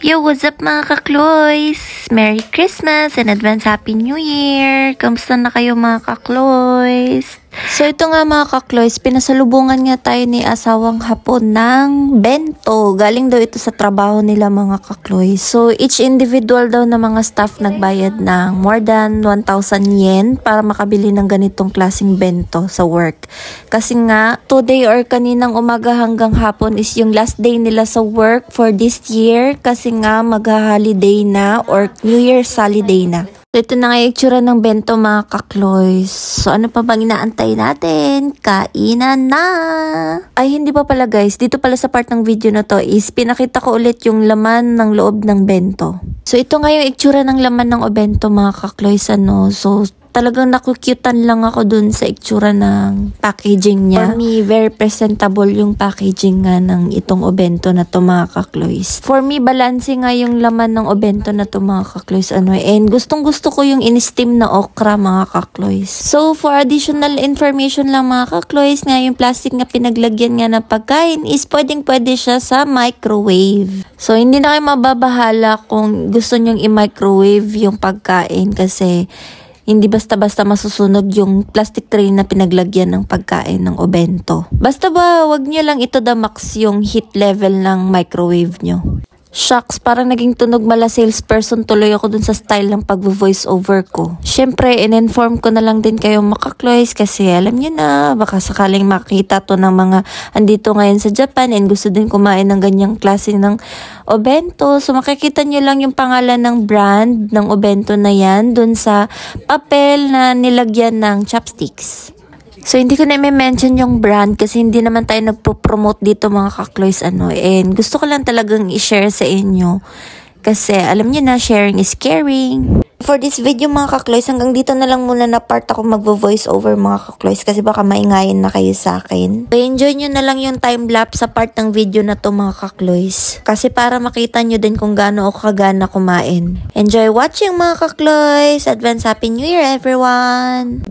Yo, what's up mga kakloys? Merry Christmas and advance Happy New Year! Kamusta na kayo mga kakloys? So ito nga mga kakloys, pinasalubungan nga tayo ni asawang hapon ng bento. Galing daw ito sa trabaho nila mga kakloys. So each individual daw na mga staff nagbayad ng more than 1,000 yen para makabili ng ganitong klaseng bento sa work. Kasi nga, today or kaninang umaga hanggang hapon is yung last day nila sa work for this year. Kasi nga mag-holiday na or New Year's holiday na. So, ito na nga yung itsura ng bento mga kakloys. So, ano pa bang inaantay natin? Kainan na! Ay, hindi pa pala guys. Dito pala sa part ng video na to is pinakita ko ulit yung laman ng loob ng bento. So, ito nga yung itsura ng laman ng obento mga kakloys. So, talagang nakukyutan lang ako dun sa itsura ng packaging niya. For me, very presentable yung packaging nga ng itong obento na to mga kakloys. For me, balanse nga yung laman ng obento na to mga kakloys. And gustong gusto ko yung in-steam na okra mga kakloys. So, for additional information lang mga kakloys, nga yung plastic na pinaglagyan nga ng pagkain is pwedeng-pwede siya sa microwave. So, hindi na kayo mababahala kung gusto nyong i-microwave yung pagkain kasi hindi basta-basta masusunog yung plastic tray na pinaglagyan ng pagkain ng obento. Basta ba, wag nyo lang ito max yung heat level ng microwave nyo. Shucks, parang naging tunog mala salesperson tuloy ako dun sa style ng pag-voice over ko. Syempre, in-inform ko na lang din kayo makakloys kasi alam nyo na, baka sakaling makita to ng mga andito ngayon sa Japan and gusto din kumain ng ganyang klase ng obento. So, makikita nyo lang yung pangalan ng brand ng obento na yan dun sa papel na nilagyan ng chopsticks. So, hindi ko na i-mention yung brand kasi hindi naman tayo nagpo-promote dito mga kakloys and gusto ko lang talagang i-share sa inyo kasi alam niyo na, sharing is caring. For this video mga kakloys, hanggang dito na lang muna na part ako magvo-voice over mga kakloys kasi baka maingayin na kayo sa akin. So, enjoy nyo na lang yung time-lapse sa part ng video na to mga kakloys kasi para makita nyo din kung gaano ako kagana kumain. Enjoy watching mga kakloys! Advance Happy New Year everyone!